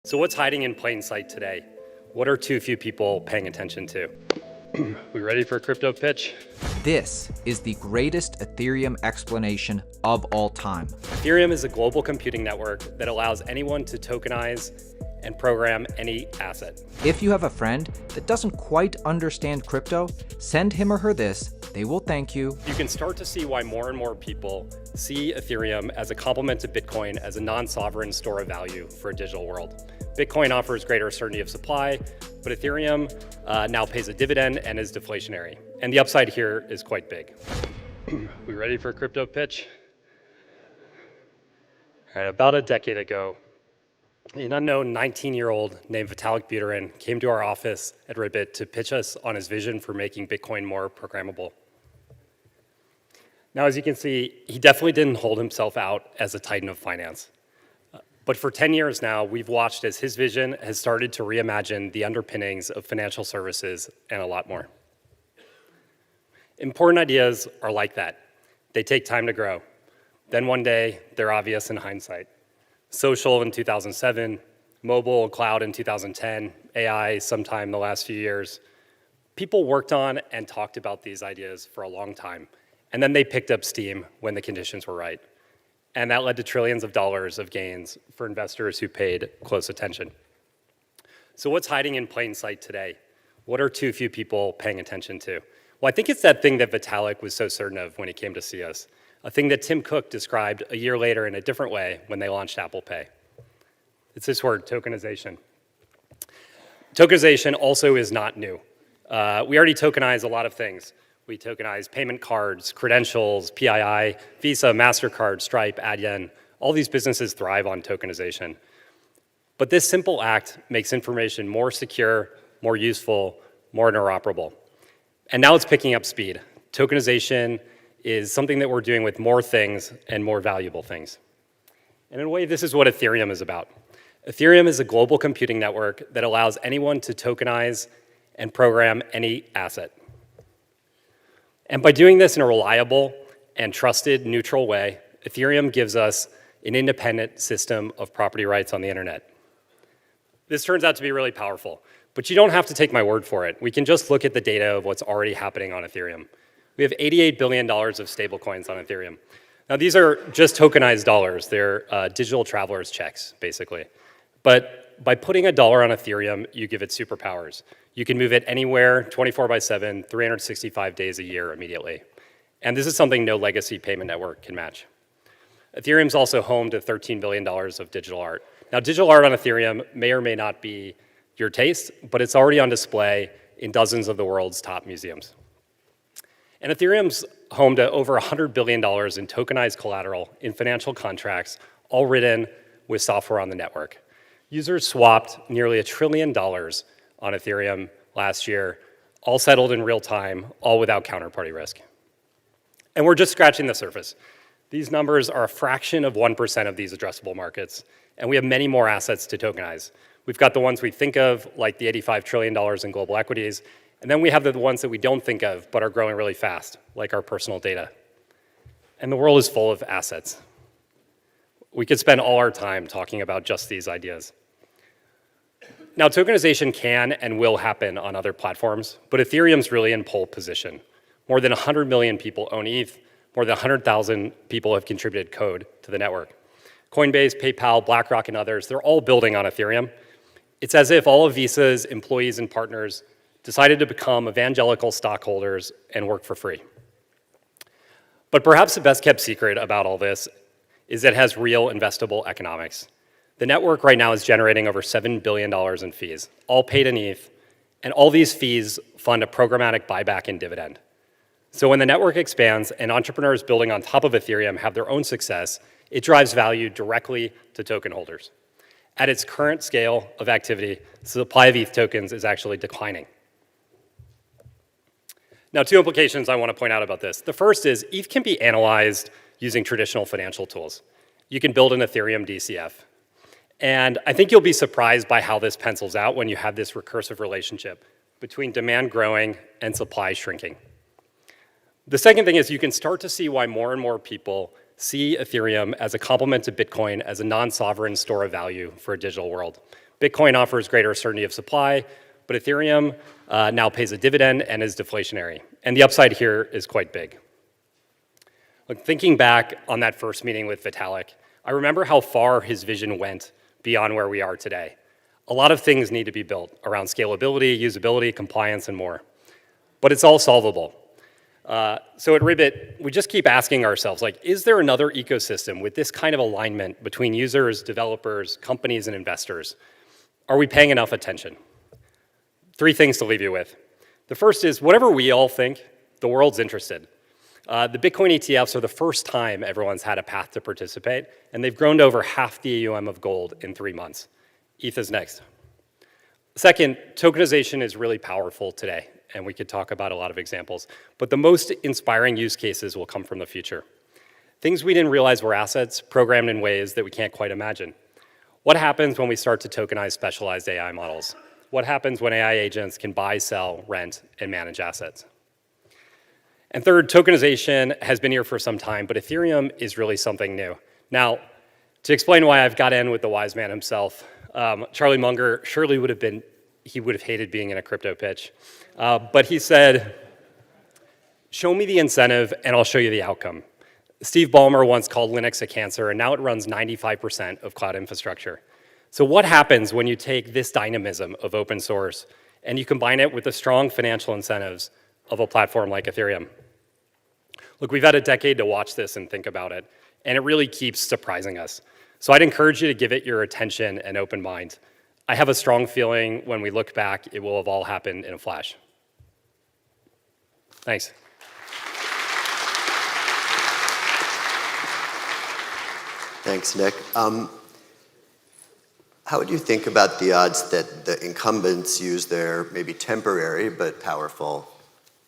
So what's hiding in plain sight today? What are too few people paying attention to? We ready for a crypto pitch? This is the greatest Ethereum explanation of all time. Ethereum is a global computing network that allows anyone to tokenize and program any asset. If you have a friend that doesn't quite understand crypto, send him or her this. They will thank you. You can start to see why more and more people see Ethereum as a complement to Bitcoin as a non-sovereign store of value for a digital world. Bitcoin offers greater certainty of supply, but Ethereum now pays a dividend and is deflationary. And the upside here is quite big. We ready for a crypto pitch? All right, about a decade ago, an unknown 19-year-old named Vitalik Buterin came to our office at Ribbit to pitch us on his vision for making Bitcoin more programmable. Now, as you can see, he definitely didn't hold himself out as a titan of finance. But for 10 years now, we've watched as his vision has started to reimagine the underpinnings of financial services and a lot more. Important ideas are like that. They take time to grow. Then one day, they're obvious in hindsight. Social in 2007, mobile, cloud in 2010, AI sometime in the last few years. People worked on and talked about these ideas for a long time, and then they picked up steam when the conditions were right. And that led to trillions of dollars of gains for investors who paid close attention. So what's hiding in plain sight today? What are too few people paying attention to? Well, I think it's that thing that Vitalik was so certain of when he came to see us, a thing that Tim Cook described a year later in a different way when they launched Apple Pay. It's this word, tokenization. Tokenization also is not new. We already tokenize a lot of things. We tokenize payment cards, credentials, PII, Visa, MasterCard, Stripe, Adyen. All these businesses thrive on tokenization. But this simple act makes information more secure, more useful, more interoperable. And now it's picking up speed. Tokenization is something that we're doing with more things and more valuable things. And in a way, this is what Ethereum is about. Ethereum is a global computing network that allows anyone to tokenize and program any asset. And by doing this in a reliable and trusted, neutral way, Ethereum gives us an independent system of property rights on the internet. This turns out to be really powerful, but you don't have to take my word for it. We can just look at the data of what's already happening on Ethereum. We have $88 billion of stablecoins on Ethereum. Now, these are just tokenized dollars. They're digital traveler's checks, basically. But by putting a dollar on Ethereum, you give it superpowers. You can move it anywhere, 24/7, 365 days a year immediately. And this is something no legacy payment network can match. Ethereum's also home to $13 billion of digital art. Now, digital art on Ethereum may or may not be your taste, but it's already on display in dozens of the world's top museums. And Ethereum's home to over $100 billion in tokenized collateral in financial contracts, all written with software on the network. Users swapped nearly $1 trillion on Ethereum last year, all settled in real time, all without counterparty risk. And we're just scratching the surface. These numbers are a fraction of 1% of these addressable markets, and we have many more assets to tokenize. We've got the ones we think of, like the $85 trillion in global equities, and then we have the ones that we don't think of but are growing really fast, like our personal data. And the world is full of assets. We could spend all our time talking about just these ideas. Now, tokenization can and will happen on other platforms, but Ethereum's really in pole position. More than 100 million people own ETH. More than 100,000 people have contributed code to the network. Coinbase, PayPal, BlackRock, and others, they're all building on Ethereum. It's as if all of Visa's employees and partners decided to become evangelical stockholders and work for free. But perhaps the best kept secret about all this is that it has real investable economics. The network right now is generating over $7 billion in fees, all paid in ETH, and all these fees fund a programmatic buyback and dividend. So when the network expands and entrepreneurs building on top of Ethereum have their own success, it drives value directly to token holders. At its current scale of activity, the supply of ETH tokens is actually declining. Now, two implications I want to point out about this. The first is ETH can be analyzed using traditional financial tools. You can build an Ethereum DCF. And I think you'll be surprised by how this pencils out when you have this recursive relationship between demand growing and supply shrinking. The second thing is you can start to see why more and more people see Ethereum as a complement to Bitcoin as a non-sovereign store of value for a digital world. Bitcoin offers greater certainty of supply, but Ethereum now pays a dividend and is deflationary. And the upside here is quite big. Look, thinking back on that first meeting with Vitalik, I remember how far his vision went beyond where we are today. A lot of things need to be built around scalability, usability, compliance, and more. But it's all solvable. So at Ribbit, we just keep asking ourselves, like, is there another ecosystem with this kind of alignment between users, developers, companies, and investors? Are we paying enough attention? 3 things to leave you with. The first is, whatever we all think, the world's interested. The Bitcoin ETFs are the first time everyone's had a path to participate, and they've grown to over half the AUM of gold in 3 months. ETH is next. Second, tokenization is really powerful today, and we could talk about a lot of examples, but the most inspiring use cases will come from the future. Things we didn't realize were assets programmed in ways that we can't quite imagine. What happens when we start to tokenize specialized AI models? What happens when AI agents can buy, sell, rent, and manage assets? And third, tokenization has been here for some time, but Ethereum is really something new. Now, to explain why I've got in with the wise man himself, Charlie Munger surely would have hated being in a crypto pitch. But he said, show me the incentive and I'll show you the outcome. Steve Ballmer once called Linux a cancer, and now it runs 95% of cloud infrastructure. So what happens when you take this dynamism of open source and you combine it with the strong financial incentives of a platform like Ethereum? Look, we've had a decade to watch this and think about it, and it really keeps surprising us. So I'd encourage you to give it your attention and open mind. I have a strong feeling when we look back, it will have all happened in a flash. Thanks. Thanks, Nick. How would you think about the odds that the incumbents use their maybe temporary but powerful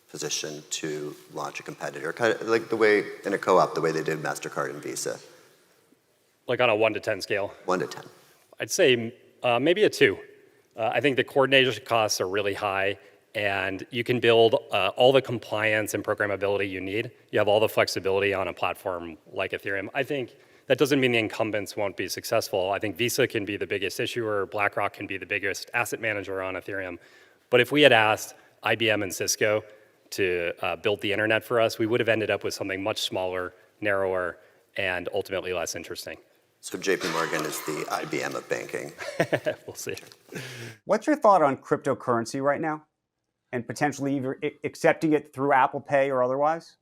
position to launch a competitor, kind of like the way in a co-op, the way they did MasterCard and Visa? Like on a 1 to 10 scale? 1 to 10. I'd say maybe a 2. I think the coordination costs are really high, and you can build all the compliance and programmability you need. You have all the flexibility on a platform like Ethereum. I think that doesn't mean the incumbents won't be successful. I think Visa can be the biggest issuer, BlackRock can be the biggest asset manager on Ethereum. But if we had asked IBM and Cisco to build the internet for us, we would have ended up with something much smaller, narrower, and ultimately less interesting. So JP Morgan is the IBM of banking. We'll see. What's your thought on cryptocurrency right now, and potentially either accepting it through Apple Pay or otherwise?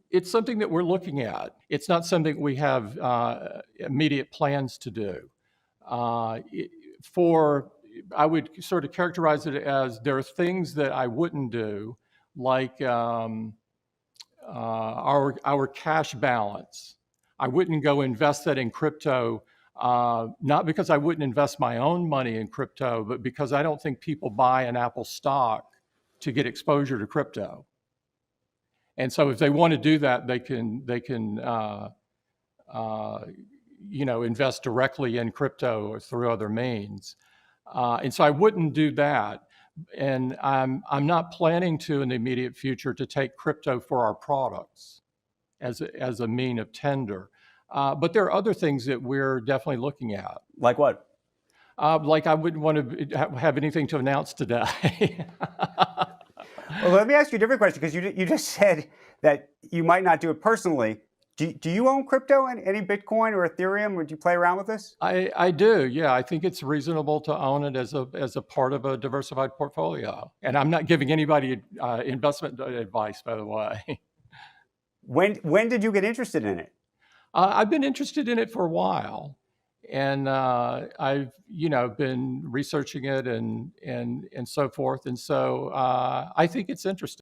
It's something that we're looking at. It's not something we have immediate plans to do. I would sort of characterize it as there are things that I wouldn't do, like our cash balance. I wouldn't go invest that in crypto, not because I wouldn't invest my own money in crypto, but because I don't think people buy an Apple stock to get exposure to crypto. And so if they want to do that, they can invest directly in crypto or through other means. And so I wouldn't do that. And I'm not planning to in the immediate future to take crypto for our products as a mean of tender. But there are other things that we're definitely looking at. Like what? Like I wouldn't want to have anything to announce today. Well, let me ask you a different question, because you just said that you might not do it personally. Do you own crypto, any Bitcoin or Ethereum? Would you play around with this? I do, yeah. I think it's reasonable to own it as a part of a diversified portfolio. And I'm not giving anybody investment advice, by the way. When did you get interested in it? I've been interested in it for a while, and I've been researching it and so forth. And so I think it's interesting.